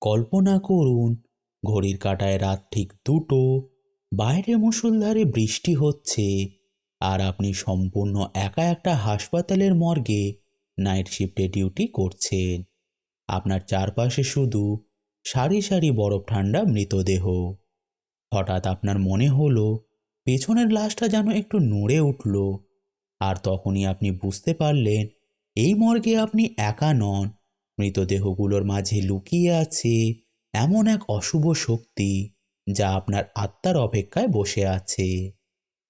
কল্পনা করুন, ঘড়ির কাঁটায় রাত ঠিক 2টো, বাইরে মুষলধারে বৃষ্টি হচ্ছে, আর আপনি সম্পূর্ণ একা একটা হাসপাতালের মর্গে নাইট শিফটে ডিউটি করছেন। আপনার চারপাশে শুধু সারি সারি বরফ ঠান্ডা মৃতদেহ। হঠাৎ আপনার মনে হলো পেছনের গ্লাসটা যেন একটু নড়ে উঠল, আর তখনই আপনি বুঝতে পারলেন এই মর্গে আপনি একা নন। মৃতদেহগুলোর মাঝে লুকিয়ে আছে এমন এক অশুভ শক্তি যা আপনার আত্মার অপেক্ষায় বসে আছে।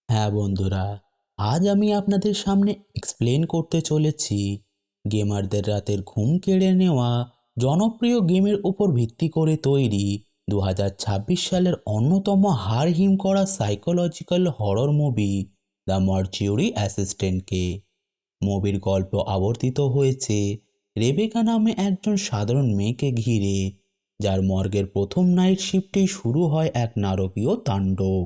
হ্যাঁ বন্ধুরা, আজ আমি আপনাদের সামনে এক্সপ্লেন করতে চলেছি গেমারদের রাতের ঘুম কেড়ে নেওয়া জনপ্রিয় গেমের উপর ভিত্তি করে তৈরি 2026 সালের অন্যতম হাড় হিম করা সাইকোলজিক্যাল হরর মুভি দ্য মর্চিউরি অ্যাসিস্ট্যান্টকে। মুভির গল্প আবর্তিত হয়েছে রেবেকা নামে একজন সাধারণ মেয়েকে ঘিরে, যার মর্গের প্রথম নাইট শিফটেই শুরু হয় এক নারকীয় তাণ্ডব।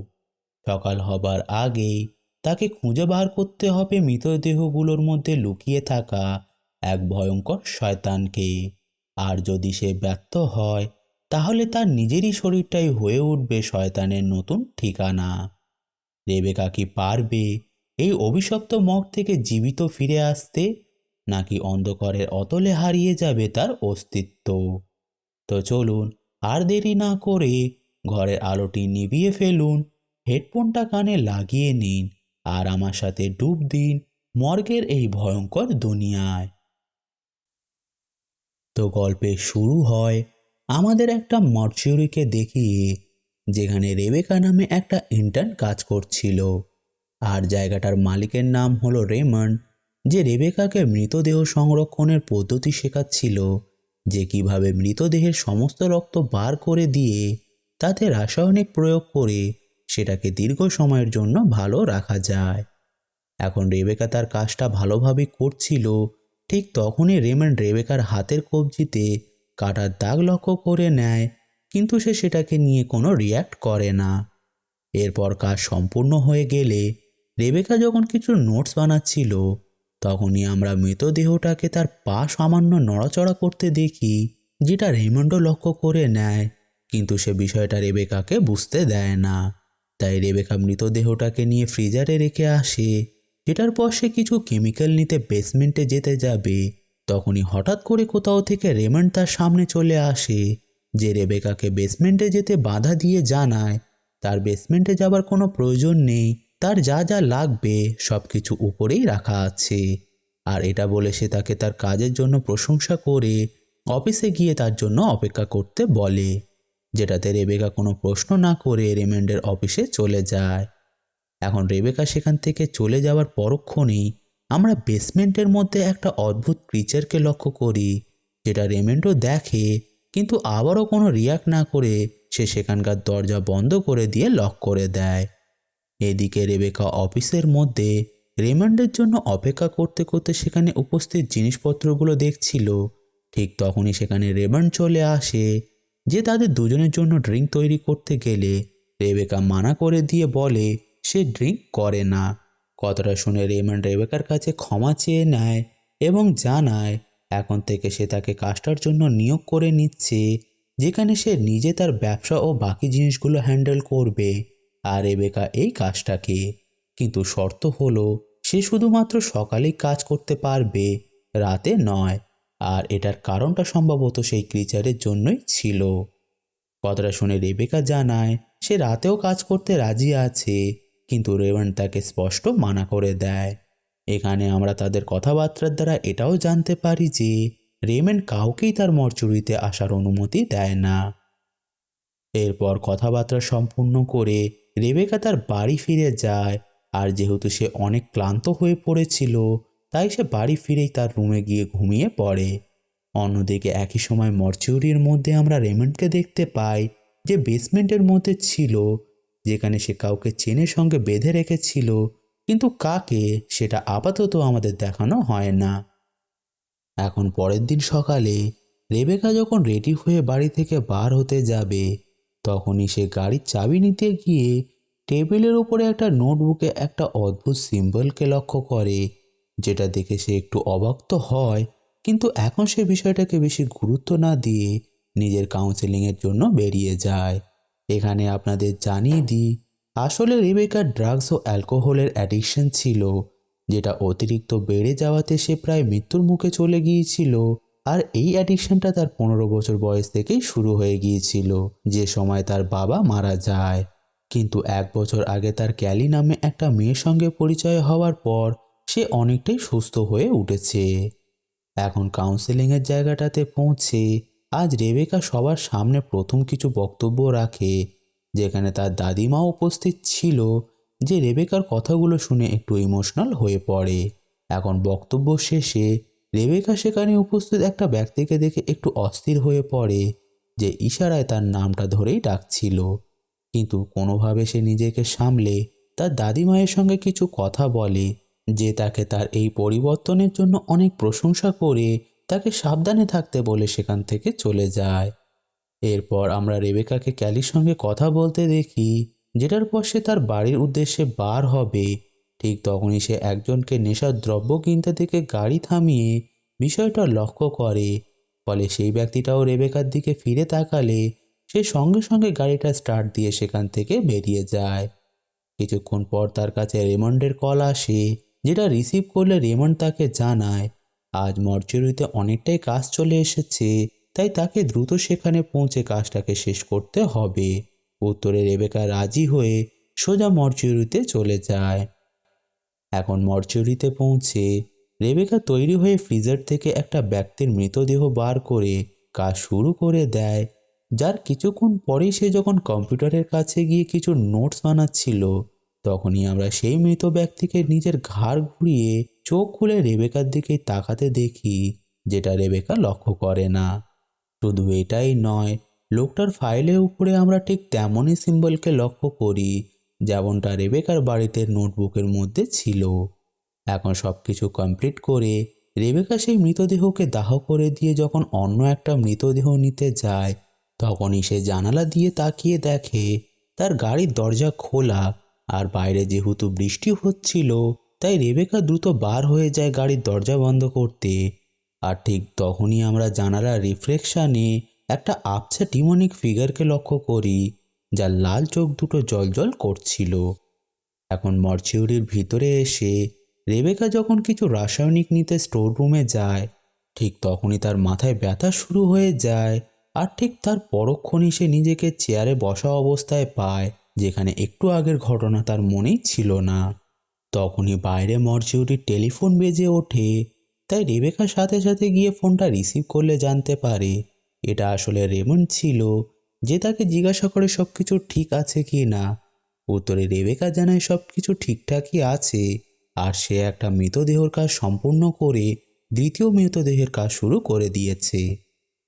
সকাল হবার আগেই তাকে খুঁজে বার করতে হবে মৃতদেহগুলোর মধ্যে লুকিয়ে থাকা এক ভয়ঙ্কর শয়তানকে। আর যদি সে ব্যর্থ হয়, তাহলে তার নিজেরই শরীরটাই হয়ে উঠবে শয়তানের নতুন ঠিকানা। রেবেকা কি পারবে এই অভিশপ্ত মগ থেকে জীবিত ফিরে আসতে, নাকি অন্ধকারের অতলে হারিয়ে যাবে তার অস্তিত্ব? তো চলুন আর দেরি না করে ঘরের আলোটি নিভিয়ে ফেলুন, হেডফোনটা কানে লাগিয়ে নিন, আর আমার সাথে ডুব দিন মর্গের এই ভয়ঙ্কর দুনিয়ায়। তো গল্পের শুরু হয় আমাদের একটা মর্চুরিকে দেখিয়ে, যেখানে রেবেকা নামে একটা ইন্টার্ন কাজ করছিল। আর জায়গাটার মালিকের নাম হলো রেমন্ড, যে রেবেকাকে মৃতদেহ সংরক্ষণের পদ্ধতি শেখাচ্ছিল, যে কিভাবে মৃতদেহের সমস্ত রক্ত বার করে দিয়ে তাতে রাসায়নিক প্রয়োগ করে সেটাকে দীর্ঘ সময়ের জন্য ভালো রাখা যায়। এখন রেবেকা তার কাজটা ভালোভাবে করছিল, ঠিক তখনই রেমন্ড রেবেকার হাতের কবজিতে কাটার দাগ লক্ষ্য করে নেয়, কিন্তু সে সেটাকে নিয়ে কোনো রিয়্যাক্ট করে না। এরপর কাজ সম্পূর্ণ হয়ে গেলে রেবেকা যখন কিছু নোটস বানাচ্ছিল, তখনই আমরা মৃতদেহটাকে তার পা সামান্য নড়াচড়া করতে দেখি, যেটা রেমন্ডও লক্ষ্য করে নেয়, কিন্তু সে বিষয়টা রেবেকাকে বুঝতে দেয় না। তাই রেবেকা মৃতদেহটাকে নিয়ে ফ্রিজারে রেখে আসে, যেটার পর সে কিছু কেমিক্যাল নিতে বেসমেন্টে যেতে যাবে। তখনই হঠাৎ করে কোথাও থেকে রেমন্ড তার সামনে চলে আসে, যে রেবেকাকে বেসমেন্টে যেতে বাধা দিয়ে জানায় তার বেসমেন্টে যাবার কোনো প্রয়োজন নেই, তার যা যা লাগবে সব কিছু উপরেই রাখা আছে। আর এটা বলে সে তাকে তার কাজের জন্য প্রশংসা করে অফিসে গিয়ে তার জন্য অপেক্ষা করতে বলে, যেটাতে রেবেকা কোনো প্রশ্ন না করে রেমন্ডের অফিসে চলে যায়। এখন রেবেকা সেখান থেকে চলে যাওয়ার পরক্ষণেই আমরা বেসমেন্টের মধ্যে একটা অদ্ভুত ক্রিচারকে লক্ষ্য করি, যেটা রেমন্ডও দেখে, কিন্তু আবারও কোনো রিয়াক্ট না করে সে সেখানকার দরজা বন্ধ করে দিয়ে লক করে দেয়। এদিকে রেবেকা অফিসের মধ্যে রেমন্ডের জন্য অপেক্ষা করতে করতে সেখানে উপস্থিত জিনিসপত্রগুলো দেখছিল। ঠিক তখনই সেখানে রেমন্ড চলে আসে, যে তাদের দুজনের জন্য ড্রিঙ্ক তৈরি করতে গেলে রেবেকা মানা করে দিয়ে বলে সে ড্রিঙ্ক করে না। কথাটা শুনে রেমন্ড রেবেকার কাছে ক্ষমা চেয়ে নেয় এবং জানায় এখন থেকে সে তাকে কাজটার জন্য নিয়োগ করে নিচ্ছে, যেখানে সে নিজে তার ব্যবসা ও বাকি জিনিসগুলো হ্যান্ডেল করবে, আর রেবেকা এই কাজটাকে। কিন্তু শর্ত হলো সে শুধুমাত্র সকালেই কাজ করতে পারবে, রাতে নয়। আর এটার কারণটা সম্ভবত সেই ক্রিচারের জন্যই ছিল। কথাটা শুনে রেবেকা জানায় সে রাতেও কাজ করতে রাজি আছে, কিন্তু রেমন্ড তাকে স্পষ্ট মানা করে দেয়। এখানে আমরা তাদের কথাবার্তার দ্বারা এটাও জানতে পারি যে রেমন্ড কাউকেই তার মর্চুরিতে আসার অনুমতি দেয় না। এরপর কথাবার্তা সম্পূর্ণ করে রেবেকা তার বাড়ি ফিরে যায়, আর যেহেতু সে অনেক ক্লান্ত হয়ে পড়েছিল, তাই সে বাড়ি ফিরেই তার রুমে গিয়ে ঘুমিয়ে পড়ে। অন্যদিকে একই সময় মর্চুরির মধ্যে আমরা রেমন্ডকে দেখতে পাই, যে বেসমেন্টের মধ্যে ছিল, যেখানে সে কাউকে চেনের সঙ্গে বেঁধে রেখেছিল, কিন্তু কাকে সেটা আপাতত আমাদের দেখানো হয় না। এখন পরের দিন সকালে রেবেকা যখন রেডি হয়ে বাড়ি থেকে বার হতে যাবে, তখনই সে গাড়ির চাবি নিতে গিয়ে টেবিলের উপরে একটা নোটবুকে একটা অদ্ভুত সিম্বলকে লক্ষ্য করে, যেটা দেখে সে একটু অবাক তো হয়, কিন্তু এখন সে বিষয়টাকে বেশি গুরুত্ব না দিয়ে নিজের কাউন্সেলিংয়ের জন্য বেরিয়ে যায়। এখানে আপনাদের জানিয়ে দিই, আসলে রেবেকার ড্রাগস ও অ্যালকোহলের অ্যাডিকশন ছিল, যেটা অতিরিক্ত বেড়ে যাওয়াতে সে প্রায় মৃত্যুর মুখে চলে গিয়েছিল। আর এই অ্যাডিকশনটা তার 15 বছর বয়স থেকেই শুরু হয়ে গিয়েছিল, যে সময় তার বাবা মারা যায়। কিন্তু 1 বছর আগে তার ক্যালি নামে একটা মেয়ের সঙ্গে পরিচয় হওয়ার পর সে অনেকটাই সুস্থ হয়ে উঠেছে। এখন কাউন্সেলিংয়ের জায়গাটাতে পৌঁছে আজ রেবেকা সবার সামনে প্রথম কিছু বক্তব্য রাখে, যেখানে তার দাদিমাও উপস্থিত ছিল, যে রেবেকার কথাগুলো শুনে একটু ইমোশনাল হয়ে পড়ে। এখন বক্তব্য শেষে রেবেকা সেখানে উপস্থিত একটা ব্যক্তিকে দেখে একটু অস্থির হয়ে পড়ে, যে ইশারায় তার নামটা ধরেই ডাকছিল। কিন্তু কোনোভাবে সে নিজেকে সামলে তার দাদিমায়ের সঙ্গে কিছু কথা বলে, যে তাকে তার এই পরিবর্তনের জন্য অনেক প্রশংসা করে তাকে সাবধানে থাকতে বলে সেখান থেকে চলে যায়। এরপর আমরা রেবেকাকে ক্যালির সঙ্গে কথা বলতে দেখি, যেটার পর সে তার বাড়ির উদ্দেশ্যে বার হবে। ঠিক তখনই সে একজনকে নেশার দ্রব্য কিনতে থেকে গাড়ি থামিয়ে বিষয়টা লক্ষ্য করে। ফলে সেই ব্যক্তিটাও রেবেকার দিকে ফিরে তাকালে সে সঙ্গে সঙ্গে গাড়িটা স্টার্ট দিয়ে সেখান থেকে বেরিয়ে যায়। কিছুক্ষণ পর তার কাছে রেমন্ডের কল আসে, যেটা রিসিভ করলে রেমন্ড তাকে জানায় আজ মর্চুরিতে অনেকটাই কাজ চলে এসেছে, তাই তাকে দ্রুত সেখানে পৌঁছে কাজটাকে শেষ করতে হবে। উত্তরে রেবেকা রাজি হয়ে সোজা মর্চুরিতে চলে যায়। এখন মর্চুরিতে পৌঁছে রেবেকা তৈরি হয়ে ফ্রিজার থেকে একটা ব্যক্তির মৃতদেহ বার করে কাজ শুরু করে দেয়। যার কিছুক্ষণ পরেই সে যখন কম্পিউটারের কাছে গিয়ে কিছু নোটস বানাচ্ছিল, তখনই আমরা সেই মৃত ব্যক্তিকে নিজের ঘাড় ঘুরিয়ে চোখ খুলে রেবেকার দিকে তাকাতে দেখি, যেটা রেবেকা লক্ষ্য করে না। শুধু এটাই নয়, লোকটার ফাইলের উপরে আমরা ঠিক তেমনই সিম্বলকে লক্ষ্য করি, যেমনটা রেবেকার বাড়িতে নোটবুকের মধ্যে ছিল। এখন সব কিছু কমপ্লিট করে রেবেকা সেই মৃতদেহকে দাহ করে দিয়ে যখন অন্য একটা মৃতদেহ নিতে যায়, তখনই সে জানালা দিয়ে তাকিয়ে দেখে তার গাড়ির দরজা খোলা। আর বাইরে যেহেতু বৃষ্টি হচ্ছিল, তাই রেবেকা দ্রুত বার হয়ে যায় গাড়ির দরজা বন্ধ করতে। আর ঠিক তখনই আমরা জানালার রিফ্লেকশানে একটা আবছা ডিমনিক ফিগারকে লক্ষ্য করি, যার লাল চোখ দুটো জ্বলজ্বল করছিল। এখন মর্চিউরির ভিতরে এসে রেবেকা যখন কিছু রাসায়নিক নিতে স্টোর রুমে যায়, ঠিক তখনই তার মাথায় ব্যথা শুরু হয়ে যায়। আর ঠিক তার পরক্ষণই সে নিজেকে চেয়ারে বসা অবস্থায় পায়, যেখানে একটু আগের ঘটনা তার মনেই ছিল না। তখনই বাইরে মর্চিউরির টেলিফোন বেজে ওঠে, তাই রেবেকার সাথে সাথে গিয়ে ফোনটা রিসিভ করলে জানতে পারে এটা আসলে রেমন্ড ছিল, যে তাকে জিজ্ঞাসা করে সব কিছু ঠিক আছে কি না। উত্তরে রেবেকা জানায় সব কিছু ঠিকঠাকই আছে, আর সে একটা মৃতদেহের কাজ সম্পূর্ণ করে দ্বিতীয় মৃতদেহের কাজ শুরু করে দিয়েছে।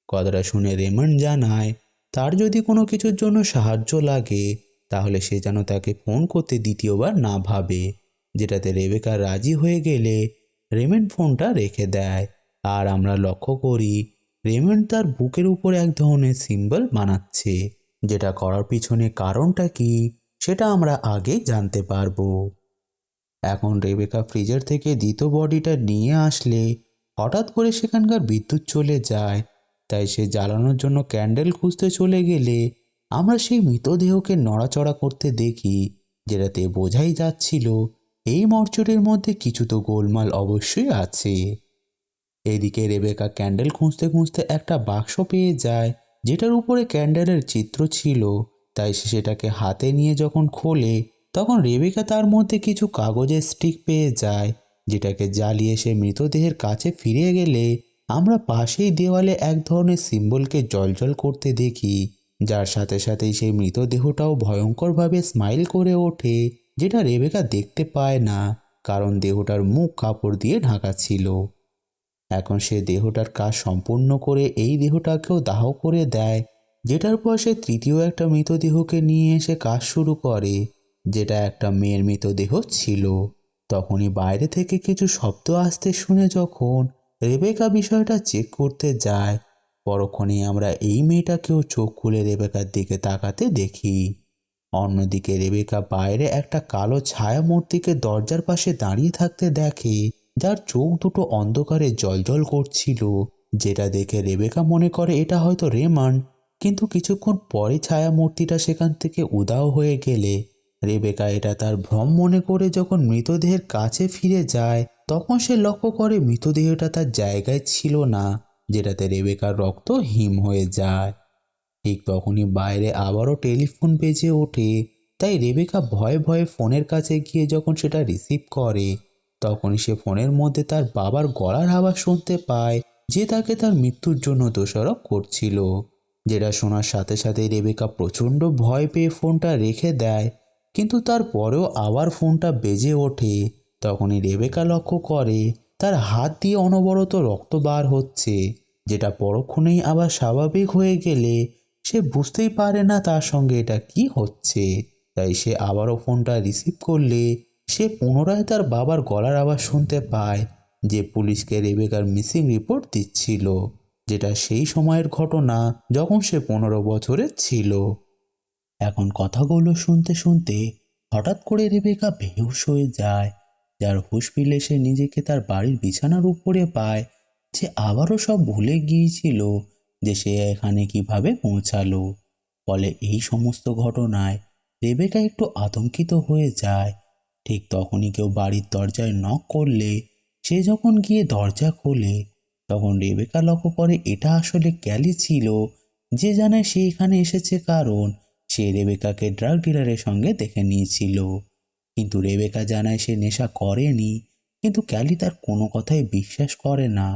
কথাটা শুনে রেমন্ড জানায় তার যদি কোনো কিছুর জন্য সাহায্য লাগে, তাহলে সে যেন তাকে ফোন করতে দ্বিতীয়বার না ভাবে, যেটাতে রেবেকা রাজি হয়ে গেলে রেমন্ড ফোনটা রেখে দেয়। আর আমরা লক্ষ্য করি রেমন্ড তার বুকের উপর এক ধরনের সিম্বল বানাচ্ছে, যেটা করার পিছনে কারণটা কি সেটা আমরা আগেই জানতে পারবো। এখন রেবেকা ফ্রিজার থেকে দ্বিতীয় বডিটা নিয়ে আসলে হঠাৎ করে সেখানকার বিদ্যুৎ চলে যায়, তাই সে জ্বালানোর জন্য ক্যান্ডেল খুঁজতে চলে গেলে আমরা সেই মৃতদেহকে নড়াচড়া করতে দেখি, যেটাতে বোঝাই যাচ্ছিল এই মর্চরির মধ্যে কিছু তো গোলমাল অবশ্যই আছে। এদিকে রেবেকা ক্যান্ডেল খুঁজতে খুঁজতে একটা বাক্স পেয়ে যায়, যেটার উপরে ক্যান্ডেলের চিত্র ছিল। তাই সে সেটাকে হাতে নিয়ে যখন খোলে, তখন রেবেকা তার মধ্যে কিছু কাগজের স্টিক পেয়ে যায়, যেটাকে জ্বালিয়ে সে মৃতদেহের কাছে ফিরে গেলে আমরা পাশেই দেওয়ালে এক ধরনের সিম্বলকে জ্বলজ্বল করতে দেখি, যার সাথে সাথেই সেই মৃতদেহটাও ভয়ঙ্করভাবে স্মাইল করে ওঠে, যেটা রেবেকা দেখতে পায় না, কারণ দেহটার মুখ কাপড় দিয়ে ঢাকা ছিল। এখন সে দেহটার কাজ সম্পূর্ণ করে এই দেহটাকেও দাহ করে দেয়, যেটার পর সে তৃতীয় একটা মৃতদেহকে নিয়ে এসে কাজ শুরু করে, যেটা একটা মেয়ের মৃতদেহ ছিল। তখনই বাইরে থেকে কিছু শব্দ আসতে শুনে যখন রেবেকা বিষয়টা চেক করতে যায়, পরক্ষণে আমরা এই মেয়েটাকেও চোখ খুলে রেবেকার দিকে তাকাতে দেখি। অন্যদিকে রেবেকা বাইরে একটা কালো ছায়া মূর্তিকে দরজার পাশে দাঁড়িয়ে থাকতে দেখে, যার চোখ দুটো অন্ধকারে জ্বলজ্বল করছিল যেটা দেখে রেবেকা মনে করে এটা হয়তো রেমন্ড। কিন্তু কিছুক্ষণ পরে ছায়া মূর্তিটা সেখান থেকে উধাও হয়ে গেলে রেবেকা এটা তার ভ্রম মনে করে যখন মৃতদেহের কাছে ফিরে যায় তখন সে লক্ষ্য করে মৃতদেহটা তার জায়গায় ছিল না, যেটাতে রেবেকার রক্ত হিম হয়ে যায়। ঠিক তখনই বাইরে আবারও টেলিফোন বেজে ওঠে। তাই রেবেকা ভয়ে ভয়ে ফোনের কাছে গিয়ে যখন সেটা রিসিভ করে তখনই সে ফোনের মধ্যে তার বাবার গলার আওয়াজ শুনতে পায়, যে তাকে তার মৃত্যুর জন্য দোষারোপ করছিল। যেটা শোনার সাথে সাথে রেবেকা প্রচণ্ড ভয় পেয়ে ফোনটা রেখে দেয়। কিন্তু তারপরেও আবার ফোনটা বেজে ওঠে। তখনই রেবেকা লক্ষ্য করে তার হাত দিয়ে অনবরত রক্ত বার হচ্ছে, যেটা পরক্ষণেই আবার স্বাভাবিক হয়ে গেলে সে বুঝতেই পারে না তার সঙ্গে এটা কি হচ্ছে। তাই সে আবারও ফোনটা রিসিভ করলে সে পুনরায় তার বাবার গলার আওয়াজ শুনতে পায়, যে পুলিশকে রেবেকার মিসিং রিপোর্ট দিচ্ছিল, যেটা সেই সময়ের ঘটনা যখন সে 15 বছরের ছিল। এখন কথাগুলো শুনতে শুনতে হঠাৎ করে রেবেকা বেহুশ হয়ে যায়। যার হুঁশ ফিরলে সে নিজেকে তার বাড়ির বিছানার উপরে পায়। যে আবারও সব ভুলে গিয়েছিল যে সে এখানে কিভাবে পৌঁছালো। ফলে এই সমস্ত ঘটনায় রেবেকা একটু আতঙ্কিত হয়ে যায়। ঠিক তখনই কেউ বাড়ির দরজায় নক করলে সে যখন গিয়ে দরজা খোলে তখন রেবেকা লক্ষ্য করে এটা আসলে ক্যালি ছিল, যে জানে সে এখানে এসেছে কারণ সে রেবেকাকে ড্রাগ ডিলারের সঙ্গে দেখে নিয়েছিল। কিন্তু রেবেকা জানায় সে নেশা করেনি, কিন্তু ক্যালি তার কোনো কথাই বিশ্বাস করে না।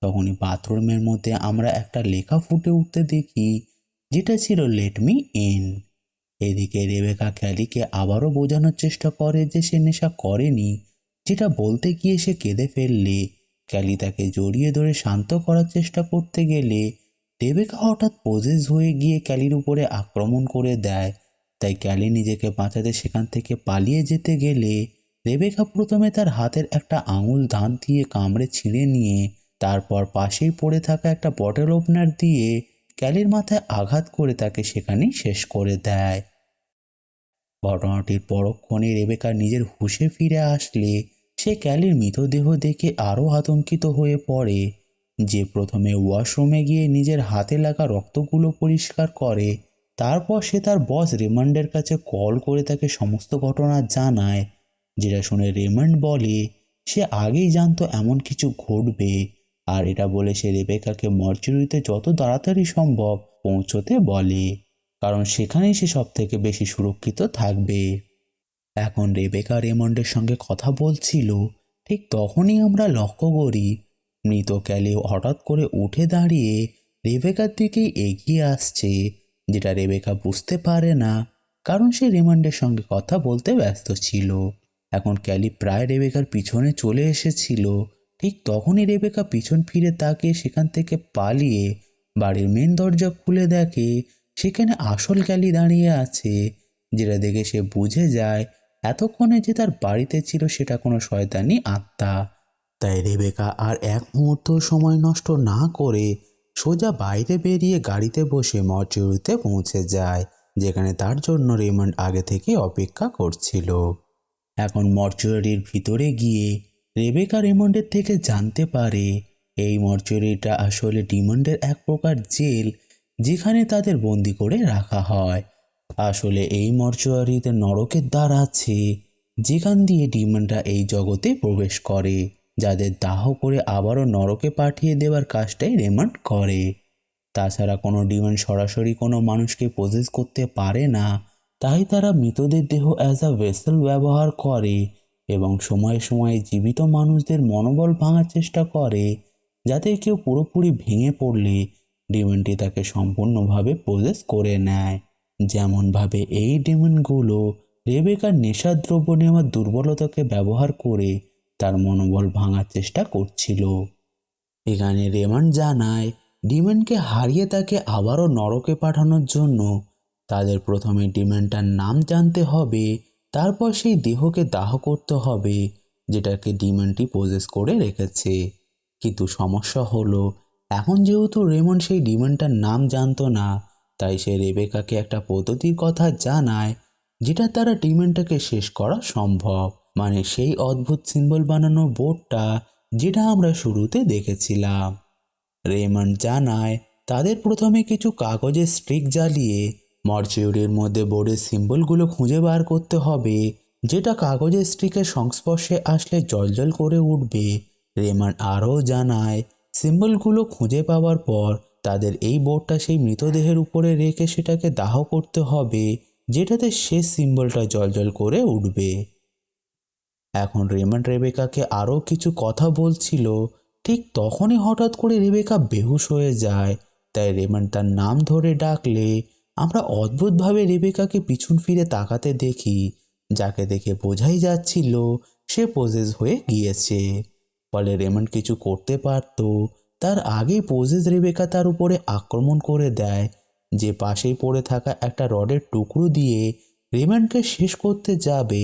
তখনই বাথরুমের মধ্যে আমরা একটা লেখা ফুটে উঠতে দেখি, যেটা ছিল লেট মি ইন। এদিকে রেবেকা ক্যালিকে আবারও বোঝানোর চেষ্টা করে যে সে নেশা করেনি, যেটা বলতে গিয়ে সে কেঁদে ফেললে ক্যালি তাকে জড়িয়ে ধরে শান্ত করার চেষ্টা করতে গেলে রেবেকা হঠাৎ পজেস হয়ে গিয়ে ক্যালির উপরে আক্রমণ করে দেয়। তাই ক্যালি নিজেকে বাঁচাতে সেখান থেকে পালিয়ে যেতে গেলে রেবেকা প্রথমে তার হাতের একটা আঙুল দাঁত দিয়ে কামড়ে ছিঁড়ে নিয়ে তারপর পাশেই পড়ে থাকা একটা বটল ওপেনার দিয়ে ক্যালির মাথায় আঘাত করে তাকে সেখানেই শেষ করে দেয়। ঘটনাটির পরক্ষণে রেবেকা নিজের হুঁশে ফিরে আসলে সে ক্যালির মৃতদেহ দেখে আরও আতঙ্কিত হয়ে পড়ে। যে প্রথমে ওয়াশরুমে গিয়ে নিজের হাতে লাগা রক্তগুলো পরিষ্কার করে, তারপর সে তার বস রেমন্ডের কাছে কল করে তাকে সমস্ত ঘটনা জানায়। যেটা শুনে রেমন্ড বলে সে আগেই জানতো এমন কিছু ঘটবে, আর এটা বলে সে রেবেকাকে মর্চুরিতে যত তাড়াতাড়ি সম্ভব পৌঁছতে বলে, কারণ সেখানেই সে সব থেকে বেশি সুরক্ষিত থাকবে। এখন রেবেকা রেমন্ডের সঙ্গে কথা বলছিল, ঠিক তখনই আমরা লক্ষ্য করি মৃত ক্যালি হঠাৎ করে উঠে দাঁড়িয়ে রেবেকার দিকেই এগিয়ে আসছে, যেটা রেবেকা বুঝতে পারে না, কারণ সে রেমন্ডের সঙ্গে কথা বলতে ব্যস্ত ছিল। এখন ক্যালি প্রায় রেবেকার পিছনে চলে এসেছিল। ঠিক তখনই রেবেকা পিছন ফিরে তাকিয়ে সেখান থেকে পালিয়ে বাড়ির মেন দরজা খুলে দেখে সেখানে আসল ক্যালি দাঁড়িয়ে আছে, যেটা দেখে সে বুঝে যায় এতক্ষণে যে তার বাড়িতে ছিল সেটা কোনো শয়তানি আত্মা। তাই রেবেকা আর এক মুহূর্ত সময় নষ্ট না করে সোজা বাইরে বেরিয়ে গাড়িতে বসে মর্চুরিতে পৌঁছে যায়, যেখানে তার জন্য রেমন্ড আগে থেকে অপেক্ষা করছিল। এখন মর্চুরির ভিতরে গিয়ে রেবেকা রেমন্ডের থেকে জানতে পারে এই মর্চুরিটা আসলে ডিমন্ডের এক প্রকার জেল, যেখানে তাদের বন্দি করে রাখা হয়। আসলে এই মর্চুয়ারিতে নরকের দ্বার আছে, যেখান দিয়ে ডিমনরা এই জগতে প্রবেশ করে, যাদের দাহ করে আবারও নরকে পাঠিয়ে দেওয়ার কাজটাই রেমন্ড করে। তাছাড়া কোনো ডিমন সরাসরি কোনো মানুষকে পজেস করতে পারে না, তাই তারা মৃতদের দেহ অ্যাজ আ ভেসেল ব্যবহার করে এবং সময়ে সময়ে জীবিত মানুষদের মনোবল ভাঙার চেষ্টা করে, যাতে কেউ পুরোপুরি ভেঙে পড়লে ডিমনটি তাকে সম্পূর্ণভাবে পজেস করে নেয়। যেমনভাবে এই ডেমনগুলো রেবেকার নেশাদ্রব্য নেওয়ার দুর্বলতাকে ব্যবহার করে তার মনোবল ভাঙার চেষ্টা করছিল। এখানে রেমন্ড জানায় ডিমনকে হারিয়ে তাকে আবারও নরকে পাঠানোর জন্য তাদের প্রথমে ডিমনটার নাম জানতে হবে, তারপর সেই দেহকে দাহ করতে হবে যেটাকে ডিমনটি পজেস করে রেখেছে। কিন্তু সমস্যা হলো এখন যেহেতু রেমন্ড সেই ডিমনটার নাম জানতো না, তাই সে রেবেকাকে একটা পদ্ধতির কথা জানায় যেটা দ্বারা ডিমনটাকে শেষ করা সম্ভব, মানে সেই অদ্ভুত সিম্বল বানানো বোর্ডটা যেটা আমরা শুরুতে দেখেছিলাম। রেমন্ড জানায় তাদের প্রথমে কিছু কাগজের স্ট্রিক জ্বালিয়ে মরচিউরির মধ্যে বোর্ডের সিম্বলগুলো খুঁজে বার করতে হবে, যেটা কাগজের স্ট্রিকের সংস্পর্শে আসলে জ্বলজ্বল করে উঠবে। রেমন্ড আরও জানায় সিম্বলগুলো খুঁজে পাওয়ার পর তাদের এই বোর্ডটা সেই মৃতদেহের উপরে রেখে সেটাকে দাহ করতে হবে, যেটাতে শেষ সিম্বলটা জ্বলজ্বল করে উঠবে। এখন রেমন্ড রেবেকাকে আরও কিছু কথা বলছিল, ঠিক তখনই হঠাৎ করে রেবেকা বেহুশ হয়ে যায়। তাই রেমন্ড তার নাম ধরে ডাকলে আমরা অদ্ভুতভাবে রেবেকাকে পিছন ফিরে তাকাতে দেখি, যাকে দেখে বোঝাই যাচ্ছিল সে পজেস হয়ে গিয়েছে। ফলে রেমন্ড কিছু করতে পারত তার আগেই পজেস রেবেকা তার উপরে আক্রমণ করে দেয়, যে পাশেই পড়ে থাকা একটা রডের টুকরো দিয়ে রেমন্ডকে শেষ করতে যাবে।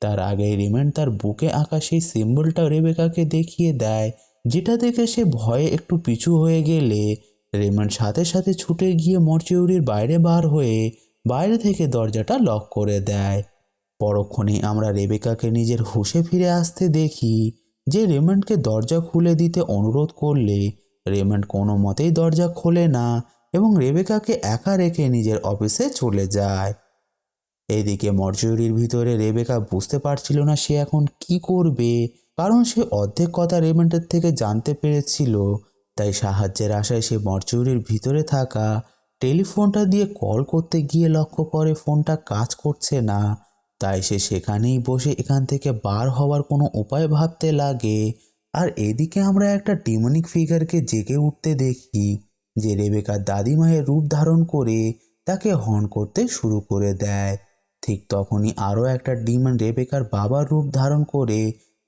তার আগেই রেমন্ড তার বুকে আঁকা সেই সিম্বলটা রেবেকাকে দেখিয়ে দেয়, যেটা দেখে সে ভয়ে একটু পিছু হয়ে গেলে রেমন্ড সাথে সাথে ছুটে গিয়ে মরচিউরির বাইরে বার হয়ে বাইরে থেকে দরজাটা লক করে দেয়। পরক্ষণেই আমরা রেবেকাকে নিজের হুঁশে ফিরে আসতে দেখি, যে রেমন্ডকে দরজা খুলে দিতে অনুরোধ করলে রেমন্ড কোনো মতেই দরজা খোলে না এবং রেবেকাকে একা রেখে নিজের অফিসে চলে যায়। এইদিকে মরচুরির ভিতরে রেবেকা বুঝতে পারছিল না সে এখন কি করবে, কারণ সে অর্ধেক কথা রেমন্ডের থেকে জানতে পেরেছিল। তাই সাহায্যের আশায় সে মরচুরির ভিতরে থাকা টেলিফোনটা দিয়ে কল করতে গিয়ে লক্ষ্য করে ফোনটা কাজ করছে না। তাই সে সেখানেই বসে এখান থেকে বার হওয়ার কোনো উপায় ভাবতে লাগে। আর এদিকে আমরা একটা ডিমনিক ফিগারকে জেগে উঠতে দেখি, যে রেবেকার দাদিমায়ের রূপ ধারণ করে তাকে হর্ন করতে শুরু করে দেয়। ঠিক তখনই আরও একটা ডিমন রেবেকার বাবার রূপ ধারণ করে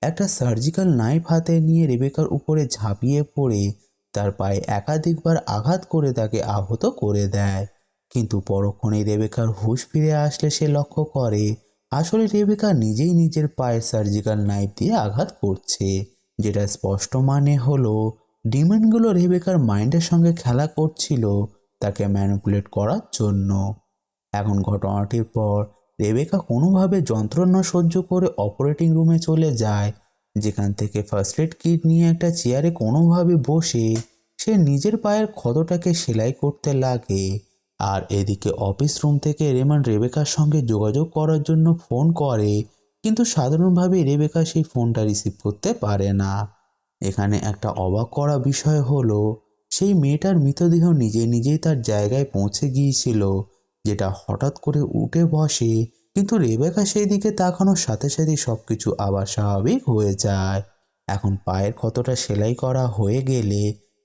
একটা সার্জিক্যাল নাইফ হাতে নিয়ে রেবেকার উপরে ঝাঁপিয়ে পড়ে তার পায়ে একাধিকবার আঘাত করে তাকে আহত করে দেয়। কিন্তু পরক্ষণেই রেবেকার হুঁশ ফিরে আসলে সে লক্ষ্য করে আসলে রেবেকা নিজেই নিজের পায়ে সার্জিক্যাল নাইফ দিয়ে আঘাত করছে, যেটা স্পষ্ট মানে হলো ডিমনগুলো রেবেকার মাইন্ডের সঙ্গে খেলা করছিল তাকে ম্যানিপুলেট করার জন্য। এখন ঘটনাটির পর রেবেকা কোনোভাবে যন্ত্রণা সহ্য করে অপারেটিং রুমে চলে যায়, যেখান থেকে ফার্স্ট এড কিট নিয়ে একটা চেয়ারে কোনোভাবে বসে সে নিজের পায়ের ক্ষতটাকে সেলাই করতে লাগে। আর এদিকে অফিস রুম থেকে রেমন্ড রেবেকার সঙ্গে যোগাযোগ করার জন্য ফোন করে, কিন্তু সাধারণভাবে রেবেকা সেই ফোনটা রিসিভ করতে পারে না। এখানে একটা অবাক করা বিষয় হলো সেই মেয়েটার মৃতদেহ নিজে নিজেই তার জায়গায় পৌঁছে গিয়েছিল, যেটা হঠাৎ করে উঠে বসে, কিন্তু রেবেকা সেই দিকে তাকানোর সাথে সাথেই সবকিছু আবার স্বাভাবিক হয়ে যায়। এখন পায়ের ক্ষতটা সেলাই করা হয়ে গেলে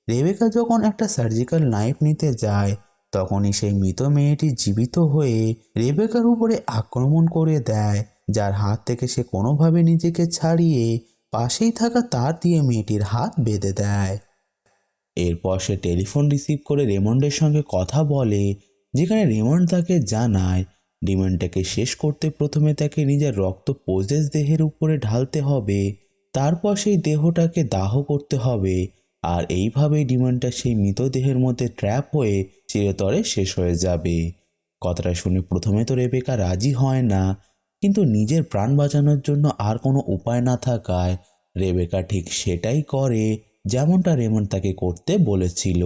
রেবেকা যখন একটা সার্জিক্যাল নাইফ নিতে যায়, তখনই সেই মৃত মেয়েটি জীবিত হয়ে রেবেকার উপরে আক্রমণ করে দেয়, যার হাত থেকে সে কোনোভাবে নিজেকে ছাড়িয়ে পাশেই থাকা তার দিয়ে মেয়েটির হাত বেঁধে দেয়। এরপর সে টেলিফোন রিসিভ করে রেমন্ডের সঙ্গে কথা বলে, যেখানে রেমন্ড তাকে জানায় ডিমনটাকে শেষ করতে প্রথমে তাকে নিজের রক্ত পজেস দেহের উপরে ঢালতে হবে, তারপর সেই দেহটাকে দাহ করতে হবে। আর এইভাবেই ডিমনটা সেই মৃতদেহের মধ্যে ট্র্যাপ হয়ে চিরতরে শেষ হয়ে যাবে। কথাটা শুনে প্রথমে তো রেবেকা রাজি হয় না, কিন্তু নিজের প্রাণ বাঁচানোর জন্য আর কোনো উপায় না থাকায় রেবেকা ঠিক সেটাই করে যেমনটা রেমন্ড তাকে করতে বলেছিল,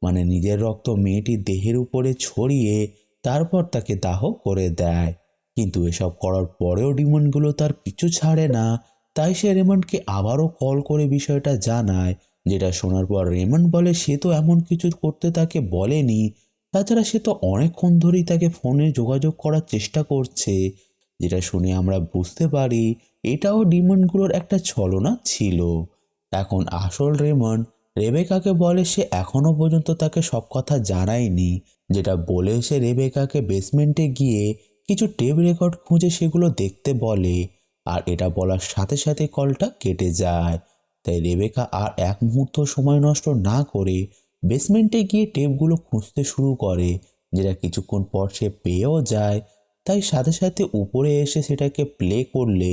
মানে নিজের রক্ত মেয়েটির দেহের উপরে ছড়িয়ে তারপর তাকে দাহ করে দেয়। কিন্তু এসব করার পরেও ডিমনগুলো তার পিছু ছাড়ে না, তাই সে রেমন্ডকে আবারও কল করে বিষয়টা জানায়, যেটা শোনার পর রেমন্ড বলে সে তো এমন কিছু করতে তাকে বলেনি, তাছাড়া সে তো অনেকক্ষণ ধরেই তাকে ফোনে যোগাযোগ করার চেষ্টা করছে। যেটা শুনে আমরা বুঝতে পারি এটাও ডিমনগুলোর একটা ছলনা ছিল। এখন আসল রেমন্ড রেবেকাকে বলে সে এখনো পর্যন্ত তাকে সব কথা জানায়নি, যেটা বলে সে রেবেকাকে বেসমেন্টে গিয়ে কিছু টেপ রেকর্ড খুঁজে সেগুলো দেখতে বলে। আর এটা বলার সাথে সাথে কলটা কেটে যায়। তাই রেবেকা আর এক মুহূর্ত সময় নষ্ট না করে বেসমেন্টে গিয়ে টেপগুলো খুঁজতে শুরু করে, যেটা কিছুক্ষণ পর সে পেয়েও যায়। তাই সাথে সাথে উপরে এসে সেটাকে প্লে করলে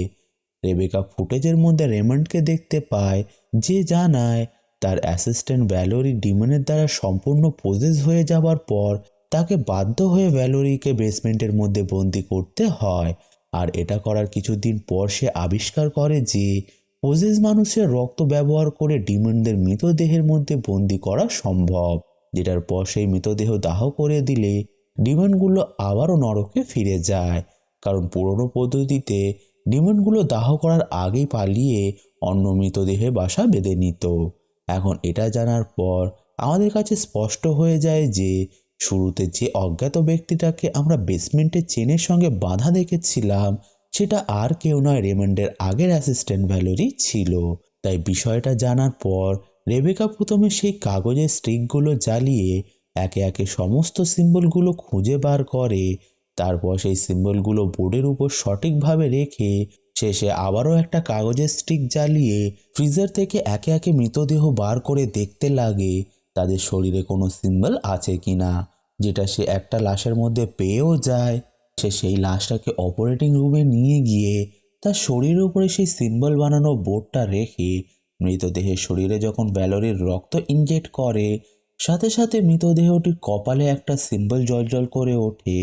রেবেকা ফুটেজের মধ্যে রেমন্ডকে দেখতে পায়, যে জানায় তার অ্যাসিস্ট্যান্ট ভ্যালোরি ডিমনের দ্বারা সম্পূর্ণ পজেস হয়ে যাবার পর তাকে বাধ্য হয়ে ভ্যালোরিকে বেসমেন্টের মধ্যে বন্দি করতে হয়। আর এটা করার কিছুদিন পর সে আবিষ্কার করে যে পজেস মানুষের রক্ত ব্যবহার করে ডিমনদের মৃতদেহের মধ্যে বন্দি করা সম্ভব, যেটার পর সেই মৃতদেহ দাহ করে দিলে ডিমনগুলো আবারও নরকে ফিরে যায়। কারণ পুরনো পদ্ধতিতে ডিমনগুলো দাহ করার আগেই পালিয়ে অন্য মৃতদেহে বাসা বেঁধে নিত। এখন এটা জানার পর আমাদের কাছে স্পষ্ট হয়ে যায় যে শুরুতে যে অজ্ঞাত ব্যক্তিটাকে আমরা বেসমেন্টের চেনের সঙ্গে বাঁধা দেখেছিলাম সেটা আর কেউ নয়, রেমন্ডের আগের অ্যাসিস্ট্যান্ট ভ্যালেরি ছিল। তাই বিষয়টা জানার পর রেবেকা প্রথমে সেই কাগজের স্টিকগুলো জ্বালিয়ে একে একে সমস্ত সিম্বলগুলো খুঁজে বার করে। তারপর সেই সিম্বলগুলো বোর্ডের উপর সঠিকভাবে রেখে শেষে আবারও একটা কাগজের স্টিক জ্বালিয়ে ফ্রিজার থেকে একে একে মৃতদেহ বার করে দেখতে লাগে তাদের শরীরে কোনো সিম্বল আছে কিনা, যেটা সে একটা লাশের মধ্যে পেয়েও যায়। সে সেই লাশটাকে অপারেটিং রুমে নিয়ে গিয়ে তার শরীরের উপরে সেই সিম্বল বানানো বোর্ডটা রেখে মৃতদেহের শরীরে যখন ভ্যালোরির রক্ত ইনজেক্ট করে সাথে সাথে মৃতদেহটির কপালে একটা সিম্বল জ্বলজ্বল করে ওঠে।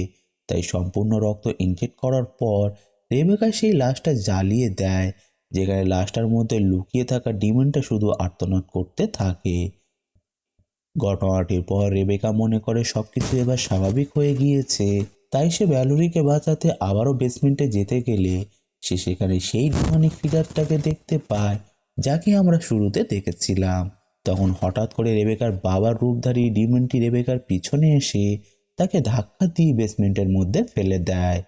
তাই সম্পূর্ণ রক্ত ইনজেক্ট করার পর রেবেকা সেই লাশটা জ্বালিয়ে দেয়, যেখানে লাশটার মধ্যে লুকিয়ে থাকা ডিমনটা শুধু আর্তনাদ করতে থাকে। ঘটনাটির পর রেবেকা মনে করে সবকিছু এবার স্বাভাবিক হয়ে গিয়েছে, তাই সে ভ্যালোরিকে বাঁচাতে আবারও বেসমেন্টে যেতে গেলে সে সেখানে সেই ডিমনিক ফিগারটাকে দেখতে পায় যাকে আমরা শুরুতে দেখেছিলাম। তখন হঠাৎ করে রেবেকার বাবার রূপধারী ডিমনটি রেবেকার পিছনে এসে তাকে ধাক্কা দিয়ে বেসমেন্টের মধ্যে ফেলে দেয়।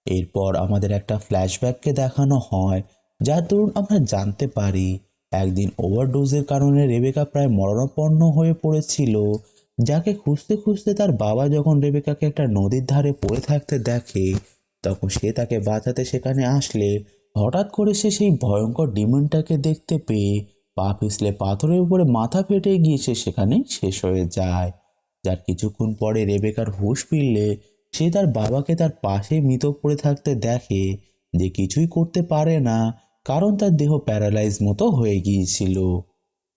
এরপর আমাদের একটা ফ্ল্যাশব্যাককে দেখানো হয়, যার দরুন আমরা জানতে পারি একদিন ওভারডোজের কারণে রেবেকা প্রায় মরণাপন্ন হয়ে পড়েছিল, যাকে খুঁজতে খুঁজতে তার বাবা যখন রেবেকাকে একটা নদীর ধারে পড়ে থাকতে দেখে তখন সে তাকে বাঁচাতে সেখানে আসলে হঠাৎ করে সে সেই ভয়ঙ্কর ডিমনটাকে দেখতে পেয়ে পা পিছলে পাথরের উপরে মাথা ফেটে গিয়ে সে সেখানে শেষ হয়ে যায়। যার কিছুক্ষণ পরে রেবেকার হুঁশ ফিরলে সে তার বাবাকে তার পাশে মৃত পড়ে থাকতে দেখে, যে কিছুই করতে পারে না কারণ তার দেহ প্যারালাইজ মতো হয়ে গিয়েছিল।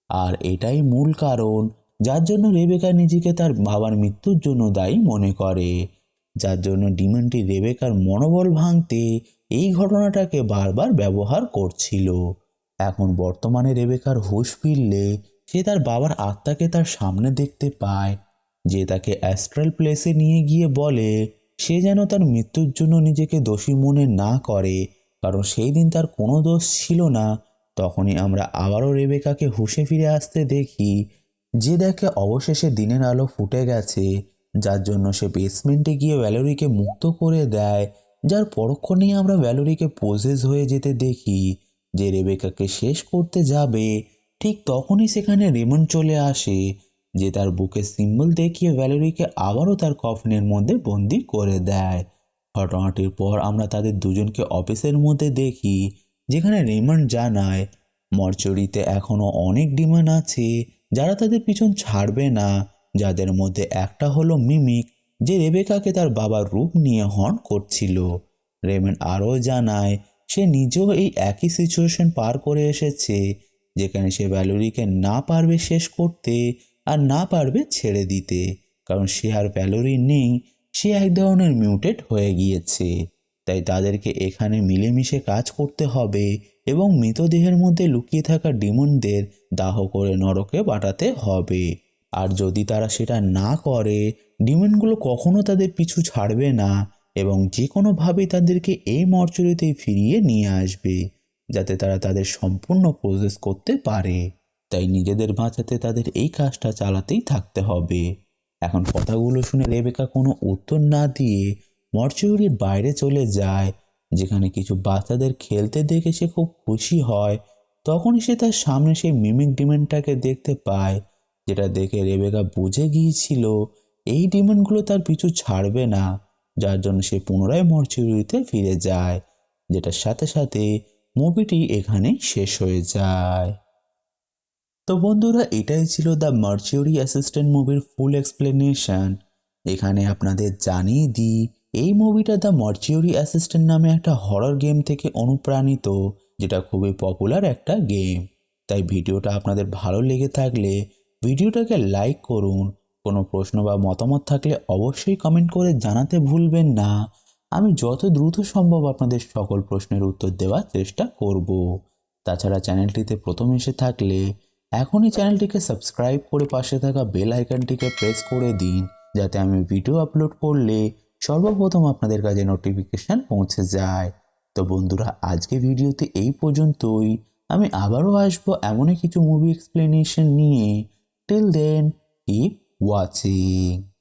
আর এটাই মূল কারণ যার জন্য রেবেকা নিজেকে তার বাবার মৃত্যুর জন্য দায়ী মনে করে, যার জন্য ডিমনটি রেবেকার মনোবল ভাঙতে এই ঘটনাটাকে বারবার ব্যবহার করছিল। এখন বর্তমানে রেবেকার হুঁশ ফিরলে সে তার বাবার আত্মাকে তার সামনে দেখতে পায়, যে তাকে অ্যাস্ট্রাল প্লেসে নিয়ে গিয়ে বলে সে যেন তার মৃত্যুর জন্য নিজেকে দোষী মনে না করে, কারণ সেই দিন তার কোনো দোষ ছিল না। তখনই আমরা আবারও রেবেকাকে হুঁশে ফিরে আসতে দেখি, যে দেখে অবশেষে দিনের আলো ফুটে গেছে, যার জন্য সে বেসমেন্টে গিয়ে ভ্যালোরিকে মুক্ত করে দেয়। যার পরক্ষণেই আমরা ভ্যালোরিকে পজেস হয়ে যেতে দেখি, যে রেবেকাকে শেষ করতে যাবে। ঠিক তখনই সেখানে রেমন্ড চলে আসে, যে তার বুকে সিম্বল দেখিয়ে ভ্যালোরিকে আবারও তার কফিনের মধ্যে বন্দি করে দেয়। ঘটনাটির পর আমরা তাদের দুজনকে অফিসের মধ্যে দেখি, যেখানে রেমন্ড জানায় মর্চুরিতে এখনও অনেক ডিমন আছে যারা তাদের পিছন ছাড়বে না, যাদের মধ্যে একটা হলো মিমিক, যে রেবেকাকে তার বাবার রূপ নিয়ে হর্ন করছিল। রেমন্ড আরও জানায় সে নিজেও এই একই সিচুয়েশন পার করে এসেছে, যেখানে সে ভ্যালোরিকে না পারবে শেষ করতে আর না পারবে ছেড়ে দিতে, কারণ সে আর ভ্যালোরি নেই, সে এক ধরনের মিউটেট হয়ে গিয়েছে। তাই তাদেরকে এখানে মিলেমিশে কাজ করতে হবে এবং মৃতদেহের মধ্যে লুকিয়ে থাকা ডিমনদের দাহ করে নরকে পাঠাতে হবে। আর যদি তারা সেটা না করে ডিমনগুলো কখনো তাদের পিছু ছাড়বে না এবং যে কোনোভাবেই তাদেরকে এই মর্চুরিতেই ফিরিয়ে নিয়ে আসবে, যাতে তারা তাদের সম্পূর্ণ প্রসেস করতে পারে। তাই নিজেদের বাঁচাতে তাদের এই কাজটা চালাতেই থাকতে হবে। এখন কথাগুলো শুনে রেবেকা কোনো উত্তর না দিয়ে মর্চুরির বাইরে চলে যায়, যেখানে কিছু বাচ্চাদের খেলতে দেখে সে খুব খুশি হয়। তখনই সে তার সামনে সেই মিমিক ডিমনটাকে দেখতে পায়, যেটা দেখে রেবেকা বুঝে গিয়েছিল এই ডিমনগুলো তার পিছু ছাড়বে না, যার জন্য সে পুনরায় মর্চুরিতে ফিরে যায়, যেটার সাথে সাথে মুভিটি এখানে শেষ হয়ে যায়। তো বন্ধুরা, এটাই ছিল দ্য মার্চিউরি অ্যাসিস্ট্যান্ট মুভির ফুল এক্সপ্লেনেশন। এখানে আপনাদের জানিয়ে দিই এই মুভিটা দ্য মার্চিউরি অ্যাসিস্ট্যান্ট নামে একটা হরর গেম থেকে অনুপ্রাণিত, যেটা খুবই পপুলার একটা গেম। তাই ভিডিওটা আপনাদের ভালো লেগে থাকলে ভিডিওটাকে লাইক করুন। কোনো প্রশ্ন বা মতামত থাকলে অবশ্যই কমেন্ট করে জানাতে ভুলবেন না। আমি যত দ্রুত সম্ভব আপনাদের সকল প্রশ্নের উত্তর দেওয়ার চেষ্টা করব। তাছাড়া চ্যানেলটিতে প্রথম এসে থাকলে এখনই চ্যানেলটিকে সাবস্ক্রাইব করে পাশে থাকা বেল আইকনটিকে প্রেস করে দিন, যাতে আমি ভিডিও আপলোড করলে সর্বপ্রথম আপনাদের কাছে নোটিফিকেশান পৌঁছে যায়। তো বন্ধুরা, আজকে ভিডিওতে এই পর্যন্তই। আমি আবারও আসবো এমনই কিছু মুভি এক্সপ্লেনেশন নিয়ে। Till then, keep watching.